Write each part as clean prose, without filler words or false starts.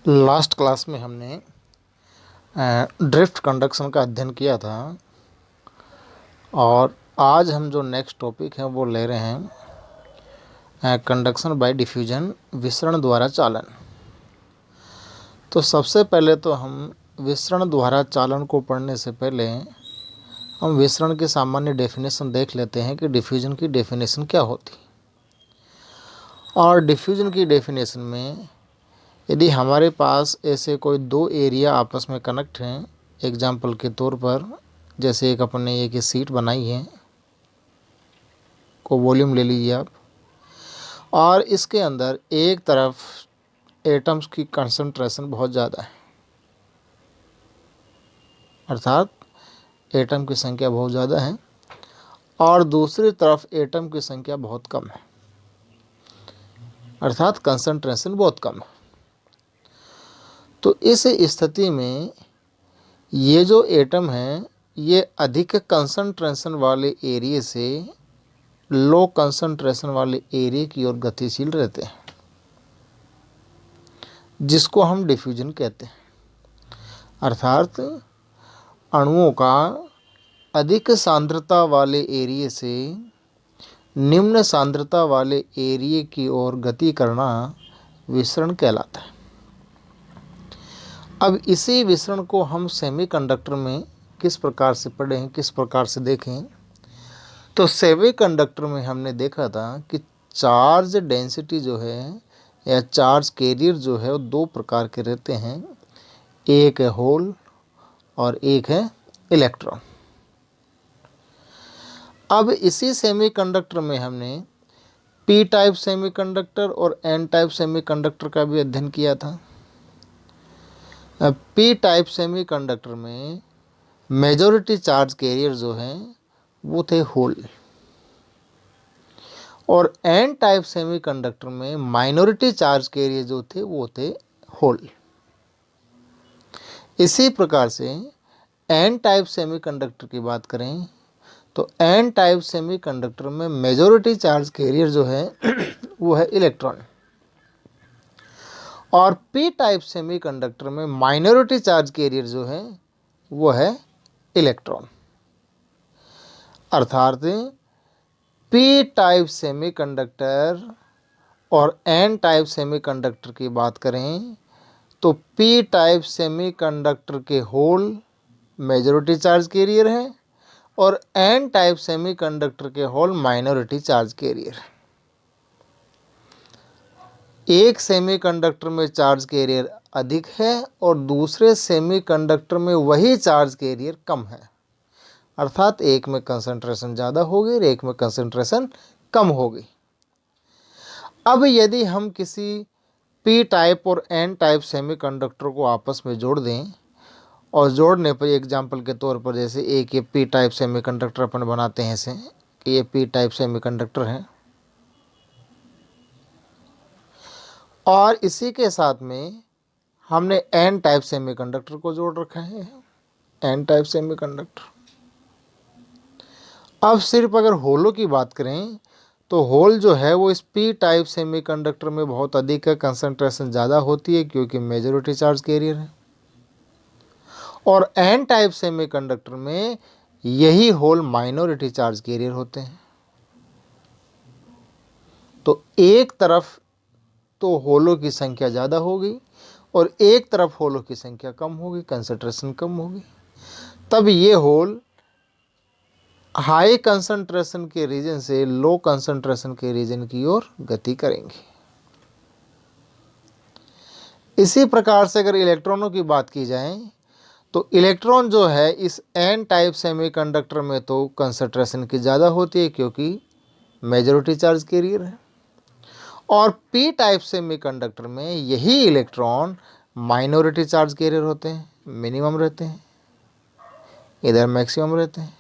Last class में हमने drift conduction का अध्ययन किया था और आज हम जो नेक्स्ट टॉपिक है वो ले रहे हैं कंडक्शन बाय डिफ्यूजन, विसरण द्वारा चालन। तो सबसे पहले तो हम विसरण द्वारा चालन को पढ़ने से पहले हम विसरण की सामान्य डेफिनेशन देख लेते हैं कि डिफ्यूजन की डेफिनेशन क्या होती। और डिफ्यूजन की डेफिनेशन में यदि हमारे पास ऐसे कोई दो एरिया आपस में कनेक्ट हैं, एग्जाम्पल के तौर पर जैसे अपने एक सीट बनाई है, को वॉल्यूम ले लीजिए आप, और इसके अंदर एक तरफ एटम्स की कंसंट्रेशन बहुत ज़्यादा है, अर्थात एटम की संख्या बहुत ज़्यादा है, और दूसरी तरफ एटम की संख्या बहुत कम है, अर्थात कंसंट्रेशन बहुत कम है। तो इस स्थिति में ये जो एटम हैं ये अधिक कंसंट्रेशन वाले एरिया से लो कंसंट्रेशन वाले एरिया की ओर गतिशील रहते हैं, जिसको हम डिफ्यूजन कहते हैं। अर्थात अणुओं का अधिक सांद्रता वाले एरिया से निम्न सांद्रता वाले एरिया की ओर गति करना विसरण कहलाता है। अब इसी विसरण को हम सेमीकंडक्टर में किस प्रकार से पढ़ें, किस प्रकार से देखें, तो सेमीकंडक्टर में हमने देखा था कि चार्ज डेंसिटी जो है या चार्ज कैरियर जो है वो दो प्रकार के रहते हैं, एक है होल और एक है इलेक्ट्रॉन। अब इसी सेमीकंडक्टर में हमने पी टाइप सेमीकंडक्टर और एन टाइप सेमीकंडक्टर का भी अध्ययन किया था। पी टाइप सेमीकंडक्टर में मेजॉरिटी चार्ज कैरियर जो हैं वो थे होल, और एन टाइप सेमीकंडक्टर में माइनॉरिटी चार्ज कैरियर जो थे वो थे होल। इसी प्रकार से एन टाइप सेमीकंडक्टर की बात करें तो एन टाइप सेमीकंडक्टर में मेजॉरिटी चार्ज कैरियर जो है वो है इलेक्ट्रॉन, और पी टाइप सेमीकंडक्टर में माइनॉरिटी चार्ज कैरियर जो है वो है इलेक्ट्रॉन। अर्थात पी टाइप सेमीकंडक्टर और एन टाइप सेमीकंडक्टर की बात करें तो पी टाइप सेमीकंडक्टर के होल मेजॉरिटी चार्ज कैरियर है और एन टाइप सेमीकंडक्टर के होल माइनॉरिटी चार्ज कैरियर। एक सेमीकंडक्टर में चार्ज कैरियर अधिक है और दूसरे सेमीकंडक्टर में वही चार्ज कैरियर कम है, अर्थात एक में कंसंट्रेशन ज़्यादा होगी और एक में कंसंट्रेशन कम होगी। अब यदि हम किसी पी टाइप और एन टाइप सेमीकंडक्टर को आपस में जोड़ दें, और जोड़ने पर एग्जाम्पल के तौर पर जैसे एक ये पी टाइप सेमीकंडक्टर अपन बनाते हैं ऐसे कि ये पी टाइप सेमीकंडक्टर है, और इसी के साथ में हमने एन टाइप सेमीकंडक्टर को जोड़ रखा है, एन टाइप सेमीकंडक्टर। अब सिर्फ अगर होलों की बात करें तो होल जो है वो इस पी टाइप सेमीकंडक्टर में बहुत अधिक है, कंसंट्रेशन ज़्यादा होती है क्योंकि मेजॉरिटी चार्ज कैरियर है, और एन टाइप सेमीकंडक्टर में यही होल माइनॉरिटी चार्ज कैरियर होते हैं। तो एक तरफ तो होलों की संख्या ज़्यादा होगी और एक तरफ होलों की संख्या कम होगी, कंसंट्रेशन कम होगी, तब ये होल हाई कंसंट्रेशन के रीजन से लो कंसंट्रेशन के रीजन की ओर गति करेंगे। इसी प्रकार से अगर इलेक्ट्रॉनों की बात की जाए तो इलेक्ट्रॉन जो है इस एन टाइप सेमीकंडक्टर में तो कंसंट्रेशन की ज़्यादा होती है क्योंकि मेजॉरिटी चार्ज कैरियर है, और पी टाइप सेमीकंडक्टर में यही इलेक्ट्रॉन माइनॉरिटी चार्ज कैरियर होते हैं, मिनिमम रहते हैं, इधर मैक्सिमम रहते हैं।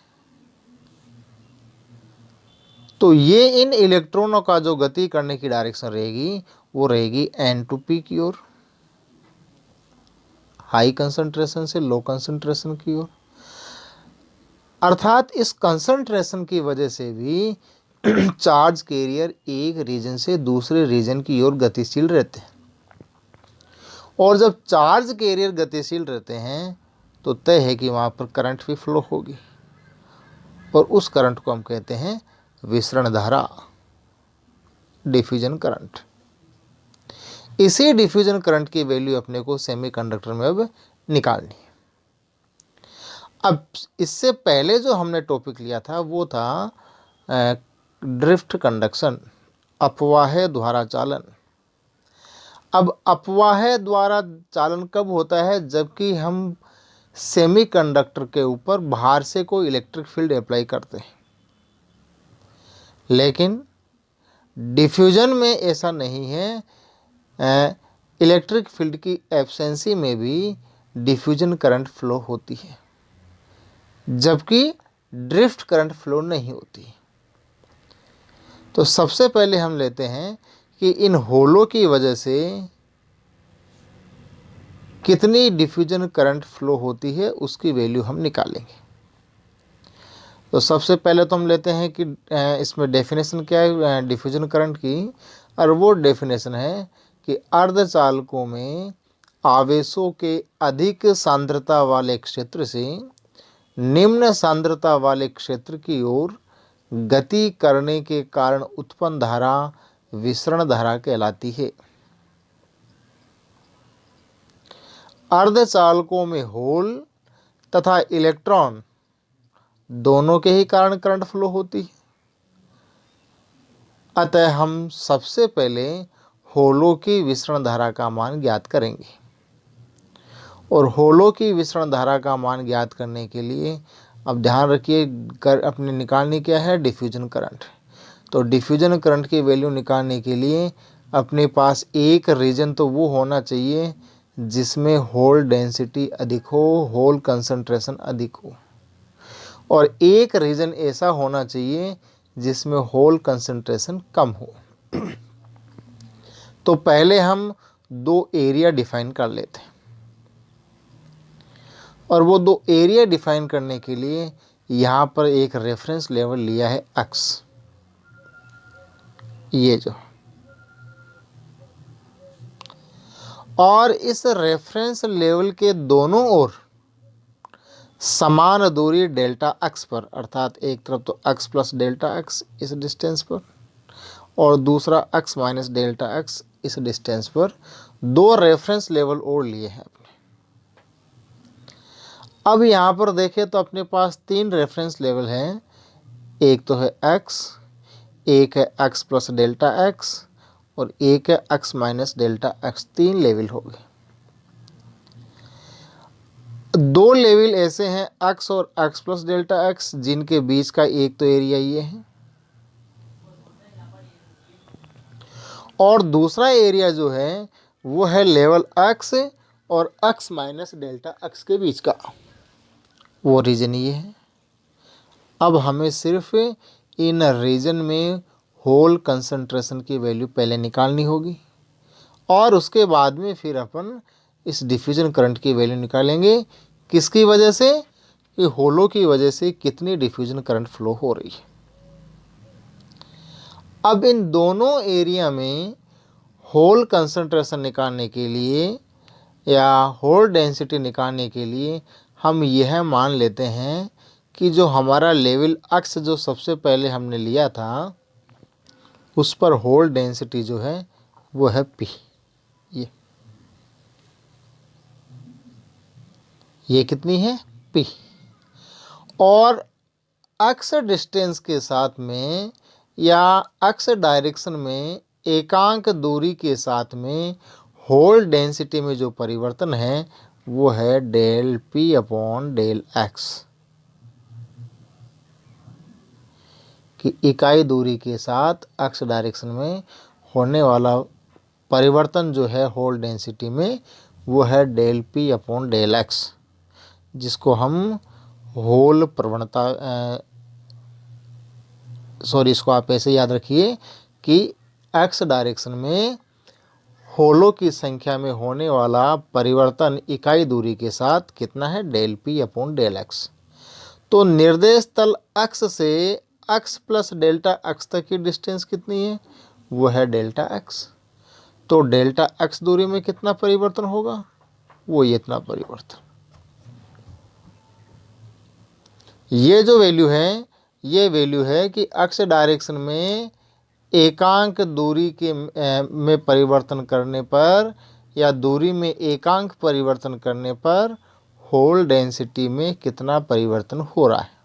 तो ये इन इलेक्ट्रॉनों का जो गति करने की डायरेक्शन रहेगी वो रहेगी एन टू पी की ओर, हाई कंसंट्रेशन से लो कंसंट्रेशन की ओर। अर्थात इस कंसंट्रेशन की वजह से भी चार्ज कैरियर एक रीजन से दूसरे रीजन की ओर गतिशील रहते हैं, और जब चार्ज कैरियर गतिशील रहते हैं तो तय है कि वहाँ पर करंट भी फ्लो होगी, और उस करंट को हम कहते हैं विसरण धारा, डिफ्यूजन करंट। इसी डिफ्यूजन करंट की वैल्यू अपने को सेमीकंडक्टर में अब निकालनी है। अब इससे पहले जो हमने टॉपिक लिया था वो था ड्रिफ्ट कंडक्शन, अपवाह द्वारा चालन। अब अपवाह द्वारा चालन कब होता है? जबकि हम सेमीकंडक्टर के ऊपर बाहर से कोई इलेक्ट्रिक फील्ड अप्लाई करते हैं। लेकिन डिफ्यूजन में ऐसा नहीं है, इलेक्ट्रिक फील्ड की एब्सेंसी में भी डिफ्यूजन करंट फ्लो होती है, जबकि ड्रिफ्ट करंट फ्लो नहीं होती। तो सबसे पहले हम लेते हैं कि इन होलों की वजह से कितनी डिफ्यूजन करंट फ्लो होती है, उसकी वैल्यू हम निकालेंगे। तो सबसे पहले तो हम लेते हैं कि इसमें डेफिनेशन क्या है डिफ्यूजन करंट की, और वो डेफिनेशन है कि अर्धचालकों में आवेशों के अधिक सांद्रता वाले क्षेत्र से निम्न सांद्रता वाले क्षेत्र की ओर गति करने के कारण उत्पन्न धारा विसरण धारा कहलाती है। अर्धचालकों में होल तथा इलेक्ट्रॉन दोनों के ही कारण करंट फ्लो होती है। अतः हम सबसे पहले होलों की विसरण धारा का मान ज्ञात करेंगे, और होलों की विसरण धारा का मान ज्ञात करने के लिए अब ध्यान रखिए अपने निकालनी क्या है, डिफ्यूजन करंट। तो डिफ्यूजन करंट की वैल्यू निकालने के लिए अपने पास एक रीजन तो वो होना चाहिए जिसमें होल डेंसिटी अधिक हो, होल कंसंट्रेशन अधिक हो, और एक रीजन ऐसा होना चाहिए जिसमें होल कंसंट्रेशन कम हो। तो पहले हम दो एरिया डिफाइन कर लेते हैं, और वो दो एरिया डिफाइन करने के लिए यहाँ पर एक रेफरेंस लेवल लिया है x, ये जो, और इस रेफरेंस लेवल के दोनों ओर समान दूरी डेल्टा x पर, अर्थात एक तरफ तो x प्लस डेल्टा x इस डिस्टेंस पर, और दूसरा x माइनस डेल्टा x इस डिस्टेंस पर, दो रेफरेंस लेवल और लिए हैं अपने। अब यहाँ पर देखें तो अपने पास तीन रेफरेंस लेवल हैं, एक तो है x, एक है x प्लस डेल्टा x, और एक है x माइनस डेल्टा x। तीन लेवल हो गए। दो लेवल ऐसे हैं x और x प्लस डेल्टा x जिनके बीच का एक तो एरिया ये है, और दूसरा एरिया जो है वो है लेवल x और x माइनस डेल्टा x के बीच का, वो रीजन ये है। अब हमें सिर्फ इन रीजन में होल कंसंट्रेशन की वैल्यू पहले निकालनी होगी, और उसके बाद में फिर अपन इस डिफ्यूजन करंट की वैल्यू निकालेंगे। किसकी वजह से? कि होलों की वजह से कितनी डिफ्यूजन करंट फ्लो हो रही है। अब इन दोनों एरिया में होल कंसंट्रेशन निकालने के लिए या होल डेंसिटी निकालने के लिए हम यह मान लेते हैं कि जो हमारा लेवल x जो सबसे पहले हमने लिया था उस पर होल डेंसिटी जो है वो है p। ये कितनी है? p। और x डिस्टेंस के साथ में या x डायरेक्शन में एकांक दूरी के साथ में होल डेंसिटी में जो परिवर्तन है वो है del p upon del x, कि इकाई दूरी के साथ x डायरेक्शन में होने वाला परिवर्तन जो है होल डेंसिटी में वो है del p upon del x, जिसको हम होल प्रवणता इसको आप ऐसे याद रखिए कि x डायरेक्शन में होलों की संख्या में होने वाला परिवर्तन इकाई दूरी के साथ कितना है? Del p upon del x। तो निर्देश तल x से x प्लस डेल्टा x तक की डिस्टेंस कितनी है? वो है डेल्टा x। तो डेल्टा एक्स दूरी में कितना परिवर्तन होगा, वो ये इतना परिवर्तन। ये जो वैल्यू है, ये वैल्यू है कि एक्स डायरेक्शन में एकांक दूरी के में परिवर्तन करने पर या दूरी में एकांक परिवर्तन करने पर होल डेंसिटी में कितना परिवर्तन हो रहा है।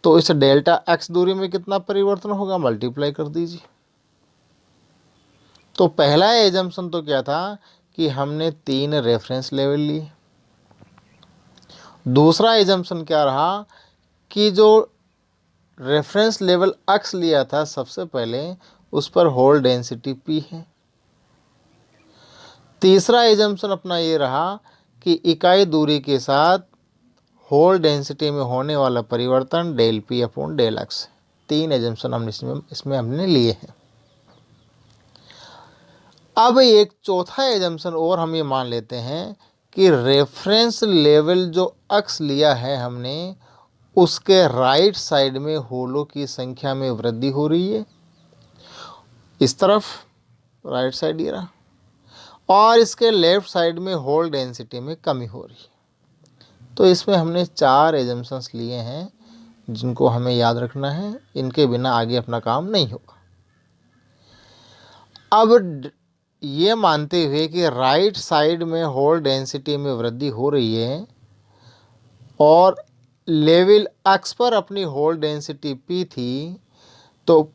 तो इस डेल्टा एक्स दूरी में कितना परिवर्तन होगा, मल्टीप्लाई कर दीजिए। तो पहला एजम्पशन तो क्या था कि हमने 3 रेफरेंस लेवल लिए। दूसरा एजम्पशन क्या रहा कि जो रेफरेंस लेवल एक्स लिया था सबसे पहले, उस पर होल डेंसिटी पी है। तीसरा एजम्पशन अपना ये रहा कि इकाई दूरी के साथ होल डेंसिटी में होने वाला परिवर्तन del P upon del X. 3 assumption हमने इसमें हमने लिए हैं। अब एक चौथा एजम्पशन और हम ये मान लेते हैं कि रेफरेंस लेवल जो एक्स लिया है हमने, उसके राइट साइड में होलों की संख्या में वृद्धि हो रही है, इस तरफ राइट साइड ये रहा, और इसके लेफ्ट साइड में होल डेंसिटी में कमी हो रही है। तो इसमें हमने 4 एजम्पशंस लिए हैं जिनको हमें याद रखना है, इनके बिना आगे अपना काम नहीं होगा। अब ये मानते हुए कि राइट साइड में होल डेंसिटी में वृद्धि हो रही है और लेवल एक्स पर अपनी होल डेंसिटी पी थी, तो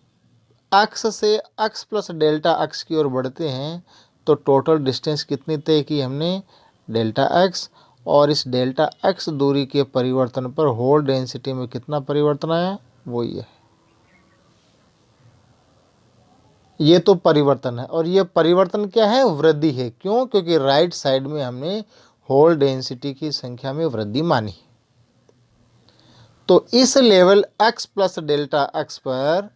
एक्स से एक्स प्लस डेल्टा एक्स की ओर बढ़ते हैं, तो टोटल डिस्टेंस कितनी तय की हमने, डेल्टा एक्स, और इस डेल्टा एक्स दूरी के परिवर्तन पर होल डेंसिटी में कितना परिवर्तन आया, वो ये तो परिवर्तन है। और ये परिवर्तन क्या है, वृद्धि है। क्यों, क्योंकि राइट साइड में हमने होल डेंसिटी की संख्या में वृद्धि मानी। तो इस level x plus delta x पर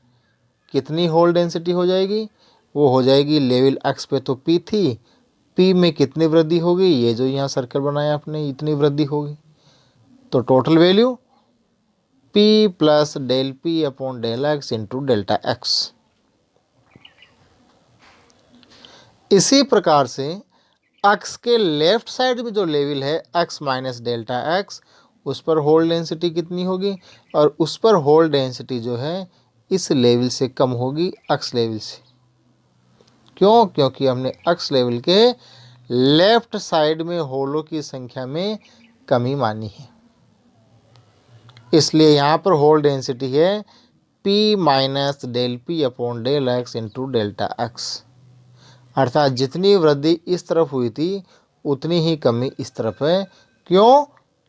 कितनी होल डेंसिटी हो जाएगी, वो हो जाएगी लेवल x पे तो p थी, p में कितनी वृद्धि होगी, ये जो यहाँ सर्कल बनाया आपने, इतनी वृद्धि होगी। तो total value p plus del p upon del X into delta X. इसी प्रकार से x के लेफ्ट साइड में जो लेवल है x माइनस डेल्टा एक्स, उस पर होल डेंसिटी कितनी होगी, और उस पर होल डेंसिटी जो है इस लेवल से कम होगी, x लेवल से। क्यों, क्योंकि हमने x लेवल के लेफ्ट साइड में होलों की संख्या में कमी मानी है, इसलिए यहाँ पर होल डेंसिटी है p minus del p upon del X into delta X. अर्थात जितनी वृद्धि इस तरफ हुई थी उतनी ही कमी इस तरफ है। क्यों,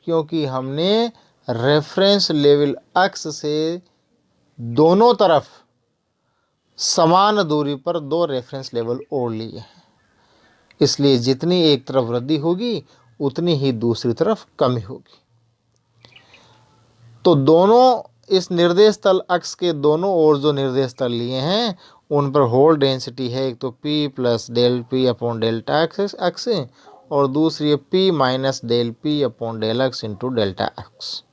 क्योंकि हमने रेफरेंस लेवल एक्स से दोनों तरफ समान दूरी पर 2 रेफरेंस लेवल और लिए हैं, इसलिए जितनी एक तरफ वृद्धि होगी उतनी ही दूसरी तरफ कमी होगी। तो दोनों इस निर्देश तल एक्स के दोनों ओर जो निर्देश तल लिए हैं उन पर होल डेंसिटी है, एक तो p plus del p upon delta X और दूसरी है p minus del p upon del X into delta X.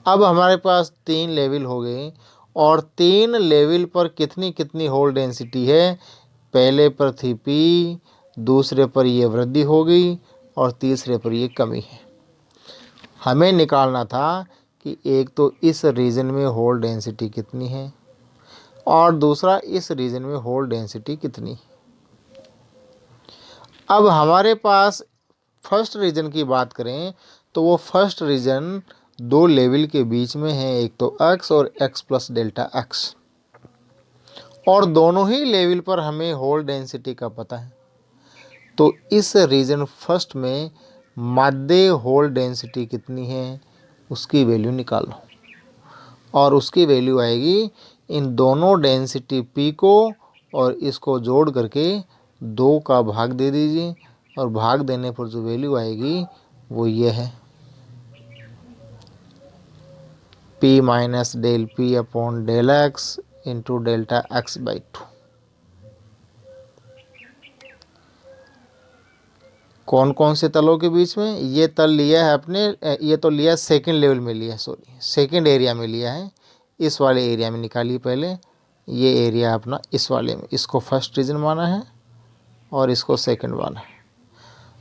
अब हमारे पास 3 लेवल हो गए और 3 लेवल पर कितनी कितनी होल डेंसिटी है, पहले पर थी p, दूसरे पर ये वृद्धि हो गई और तीसरे पर ये कमी है। हमें निकालना था कि एक तो इस रीजन में होल डेंसिटी कितनी है और दूसरा इस रीजन में होल डेंसिटी कितनी है। अब हमारे पास फर्स्ट रीजन की बात करें तो वो फर्स्ट रीजन 2 लेवल के बीच में है, एक तो x और x प्लस डेल्टा एक्स, और दोनों ही लेवल पर हमें होल डेंसिटी का पता है। तो इस रीजन फर्स्ट में माध्य होल डेंसिटी कितनी है उसकी वैल्यू निकालो, और उसकी वैल्यू आएगी इन दोनों डेंसिटी p को और इसको जोड़ करके 2 का भाग दे दीजिए, और भाग देने पर जो वैल्यू आएगी वो ये है p minus del p upon del X into delta X by 2। कौन कौन से तलों के बीच में, ये तल लिया है अपने, ये तो लिया सेकंड लेवल में लिया, सॉरी सेकंड एरिया में लिया है, इस वाले एरिया में निकालिए पहले, ये एरिया अपना इस वाले में, इसको फर्स्ट रीजन माना है और इसको सेकंड माना है।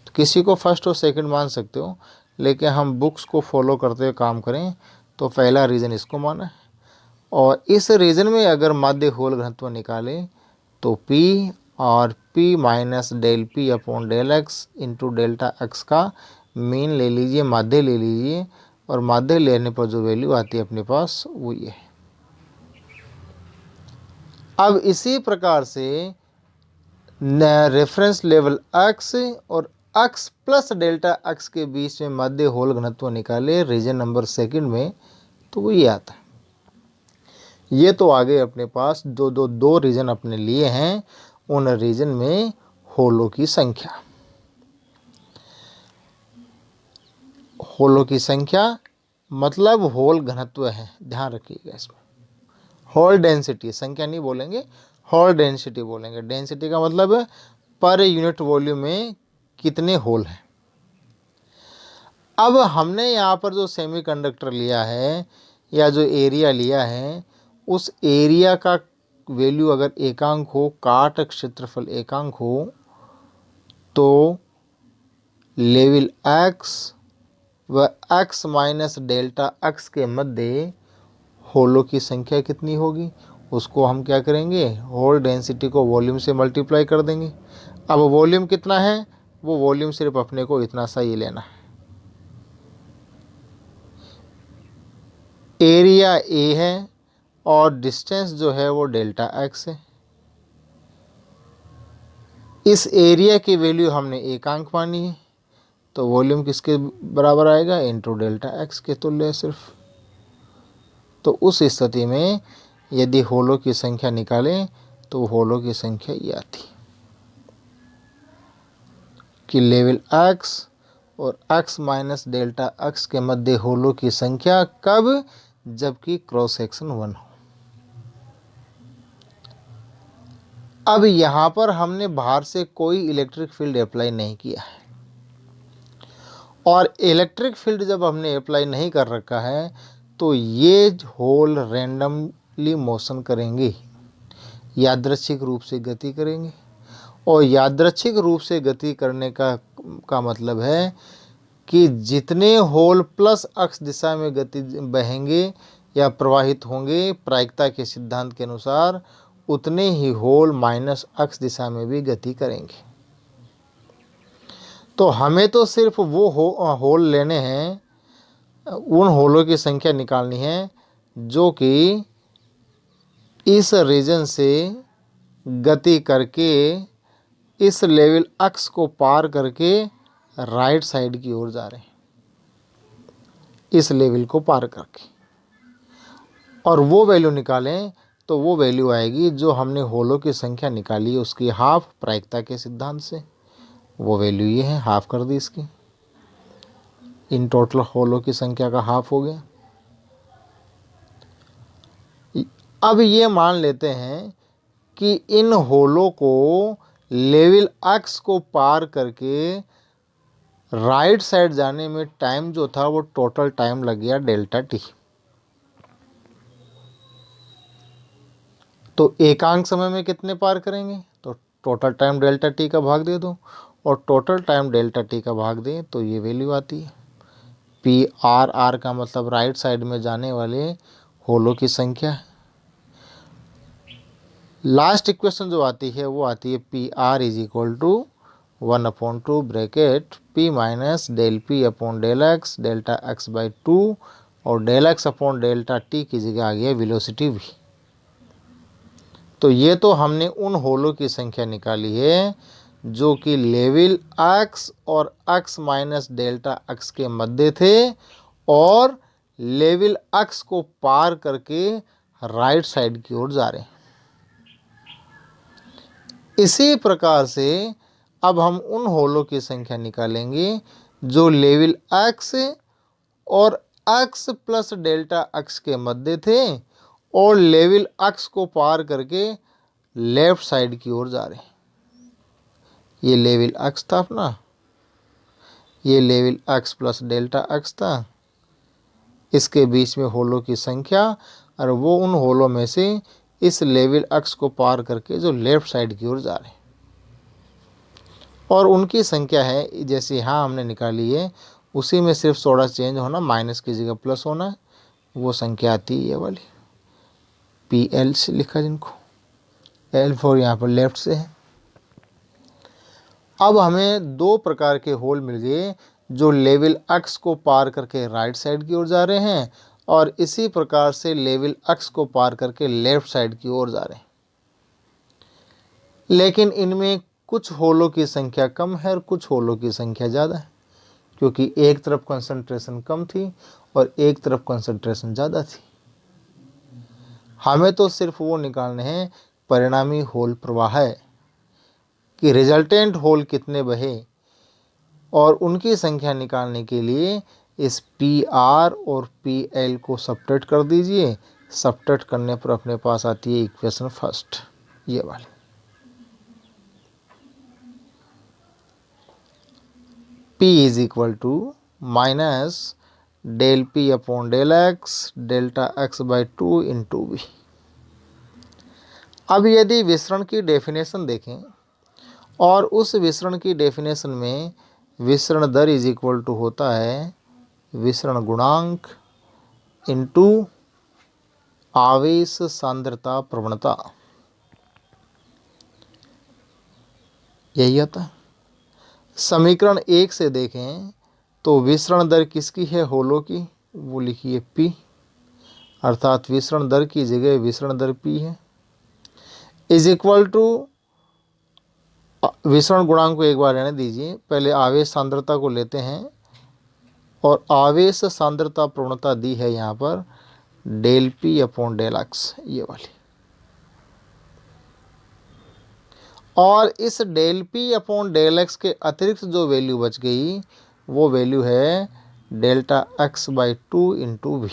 तो किसी को फर्स्ट और सेकंड मान सकते हो, लेकिन हम बुक्स को फॉलो करते हुए काम करें तो पहला रीजन इसको माना है। और इस रीजन में अगर माध्य होल घनत्व निकालें तो P और P minus del P upon del X into delta X का मीन ले लीजिए, माध्य ले लीजिए, और माध्य लेने पर जो वैल्यू आती है अपने पास वो ये है। अब इसी प्रकार से रेफरेंस लेवल x और x प्लस डेल्टा x के बीच में माध्य होल घनत्व निकाले रीजन नंबर सेकंड में, तो वो ये आता है। ये तो आगे अपने पास दो रीजन अपने लिए हैं, उन रीजन में होलों की संख्या, होलों की संख्या मतलब होल घनत्व है, ध्यान रखिएगा इसमें। होल डेंसिटी, संख्या नहीं बोलेंगे, होल डेंसिटी बोलेंगे। डेंसिटी का मतलब है पर यूनिट वॉल्यूम में कितने होल हैं। अब हमने यहाँ पर जो सेमीकंडक्टर लिया है या जो एरिया लिया है, उस एरिया का वैल्यू अगर एकांक हो, काट क्षेत्रफल एकांक हो, तो लेवल x व x माइनस डेल्टा x के मध्य होलों की संख्या कितनी होगी, उसको हम क्या करेंगे, होल डेंसिटी को वॉल्यूम से मल्टीप्लाई कर देंगे। अब वॉल्यूम कितना है, वो वॉल्यूम सिर्फ अपने को इतना सा ही लेना है। एरिया A है और डिस्टेंस जो है वो डेल्टा x है। इस एरिया की वैल्यू हमने एकांक मानी है, तो वॉल्यूम किसके बराबर आएगा, इंटू डेल्टा x के तुल्य है सिर्फ। तो उस स्थिति में यदि होलों की संख्या निकालें तो होलों की संख्या ये आती कि लेवल x और x माइनस डेल्टा x के मध्य होलों की संख्या कब, जबकि क्रॉस सेक्शन 1 हो। अब यहाँ पर हमने बाहर से कोई इलेक्ट्रिक फील्ड अप्लाई नहीं किया है, और इलेक्ट्रिक फील्ड जब हमने अप्लाई नहीं कर रखा है तो ये होल रैंडमली मोशन करेंगे, यादृच्छिक रूप से गति करेंगे। और यादृच्छिक रूप से गति करने का मतलब है कि जितने होल प्लस अक्ष दिशा में गति बहेंगे या प्रवाहित होंगे प्रायिकता के सिद्धांत के अनुसार, उतने ही होल माइनस अक्ष दिशा में भी गति करेंगे। तो हमें तो सिर्फ वो होल लेने हैं, उन होलों की संख्या निकालनी है जो कि इस रीजन से गति करके इस लेवल अक्ष को पार करके राइट साइड की ओर जा रहे हैं, इस लेवल को पार करके, और वो वैल्यू निकालें तो वो वैल्यू आएगी जो हमने होलों की संख्या निकाली है उसकी हाफ प्रायिकता के सिद्धांत से। वो वैल्यू ये है, हाफ कर दी इसकी, इन टोटल होलों की संख्या का हाफ हो गया। अब ये मान लेते हैं कि इन होलों को लेवल एक्स को पार करके राइट साइड जाने में टाइम जो था वो टोटल टाइम लग गया डेल्टा टी। तो एकांक समय में कितने पार करेंगे, तो टोटल टाइम डेल्टा टी का भाग दे दो, और टोटल टाइम डेल्टा टी का भाग दें तो ये वैल्यू आती है। पी आर, आर का मतलब राइट साइड में जाने वाले होलों की संख्या है। लास्ट इक्वेशन जो आती है वो आती है P R is equal to 1/2 bracket P minus del P upon del X delta X by 2, और del X upon delta T की जगह आ गया वेलोसिटी वी। तो ये तो हमने उन होलों की संख्या निकाली है जो कि लेवल एक्स और एक्स माइनस डेल्टा एक्स के मध्य थे और लेवल एक्स को पार करके राइट साइड की ओर जा रहे हैं। इसी प्रकार से अब हम उन होलों की संख्या निकालेंगे जो लेवल एक्स और एक्स प्लस डेल्टा एक्स के मध्य थे और लेवल एक्स को पार करके लेफ्ट साइड की ओर जा रहे हैं। ये लेवल एक्स था अपना, ये level x plus delta x था, इसके बीच में होलों की संख्या, और वो उन होलों में से इस लेवल अक्ष को पार करके जो लेफ्ट साइड की ओर जा रहे हैं, और उनकी संख्या है जैसे यहाँ हमने निकाली है, उसी में सिर्फ थोड़ा चेंज होना, माइनस की जगह प्लस होना है, वो संख्या आती है ये वाली, PL से लिखा जिनको, L4 यहाँ पर लेफ्ट से है। अब हमें दो प्रकार के होल मिल गए जो लेवल अक्ष को पार करके राइट साइड की ओर जा रहे हैं और इसी प्रकार से लेवल अक्ष को पार करके लेफ्ट साइड की ओर जा रहे हैं, लेकिन इनमें कुछ होलों की संख्या कम है और कुछ होलों की संख्या ज़्यादा है, क्योंकि एक तरफ कंसंट्रेशन कम थी और एक तरफ कंसंट्रेशन ज़्यादा थी। हमें तो सिर्फ वो निकालने हैं परिणामी होल प्रवाह है कि रिजल्टेंट होल कितने बहे, और उनकी संख्या निकालने के लिए इस PR और PL को सब्ट्रैक्ट कर दीजिए। सब्ट्रैक्ट करने पर अपने पास आती है इक्वेशन फर्स्ट, ये वाली। P is equal to minus del P upon del X delta x/2 into V। अब यदि विसरण की डेफिनेशन देखें और उस विसरण की डेफिनेशन में विसरण दर इज इक्वल टू होता है विसरण गुणांक इंटू आवेश सांद्रता प्रवणता, यही आता है। समीकरण 1 से देखें तो विसरण दर किसकी है, होलों की, वो लिखिए P, अर्थात विसरण दर की जगह विसरण दर P है, इज इक्वल टू विसरण गुणांक को एक बार रहने दीजिए, पहले आवेश सांद्रता को लेते हैं और आवेश सांद्रता प्रवणता दी है यहाँ पर del P upon del x, ये वाली, और इस del P upon del x के अतिरिक्त जो वैल्यू बच गई वो वैल्यू है delta x/2 into V,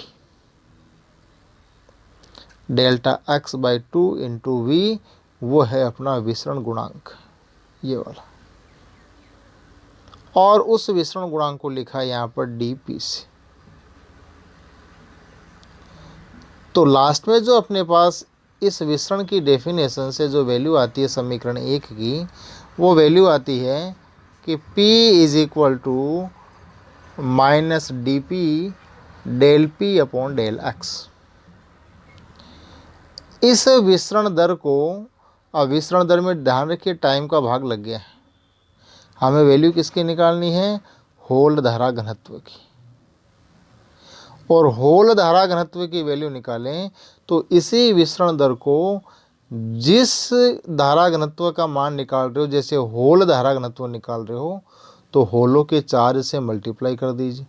delta x/2 into V वो है अपना विसरण गुणांक, ये वाला, और उस विसरण गुणांक को लिखा है यहाँ पर dP से। तो लास्ट में जो अपने पास इस विसरण की डेफिनेशन से जो वैल्यू आती है समीकरण 1 की, वो वैल्यू आती है कि P is equal to minus DP del P upon del x. इस विसरण दर को, अब विसरण दर में ध्यान रखिए टाइम का भाग लग गया है, हमें वैल्यू किसकी निकालनी है, होल धारा घनत्व की, और होल धारा घनत्व की वैल्यू निकालें तो इसी विसरण दर को जिस धारा घनत्व का मान निकाल रहे हो, जैसे होल धारा घनत्व निकाल रहे हो, तो होलों के चार्ज से मल्टीप्लाई कर दीजिए,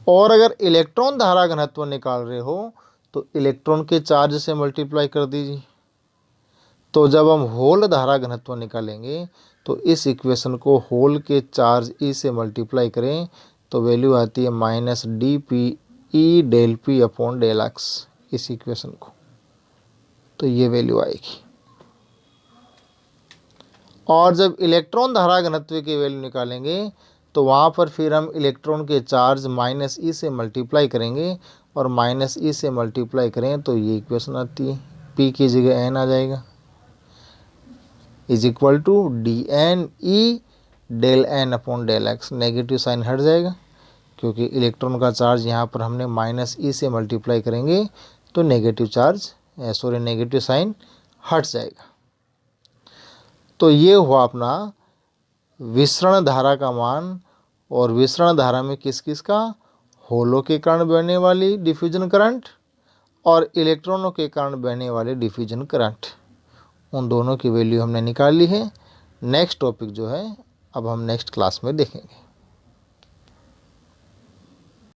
और अगर इलेक्ट्रॉन धारा घनत्व निकाल रहे हो तो इलेक्ट्रॉन के चार्ज से मल्टीप्लाई कर दीजिए। तो जब हम होल धारा घनत्व निकालेंगे तो इस इक्वेशन को होल के चार्ज E से मल्टीप्लाई करें तो वैल्यू आती है minus DPE del P upon del x, इस इक्वेशन को, तो ये वैल्यू आएगी। और जब इलेक्ट्रॉन धारा घनत्व की वैल्यू निकालेंगे तो वहाँ पर फिर हम इलेक्ट्रॉन के चार्ज माइनस E से मल्टीप्लाई करेंगे, और माइनस E से मल्टीप्लाई करें तो ये इक्वेशन आती है, P की जगह N आ जाएगा, is equal to DNE del N upon del x. Negative sign हट जाएगा क्योंकि इलेक्ट्रॉन का चार्ज यहाँ पर हमने माइनस E से मल्टीप्लाई करेंगे तो नेगेटिव साइन हट जाएगा। तो ये हुआ अपना विसरण धारा का मान, और विसरण धारा में किस किस का, होलों के कारण बहने वाली डिफ्यूजन करंट और इलेक्ट्रॉनों के कारण बहने वाले डिफ्यूजन करंट, उन दोनों की वैल्यू हमने निकाल ली है। नेक्स्ट टॉपिक जो है अब हम नेक्स्ट क्लास में देखेंगे।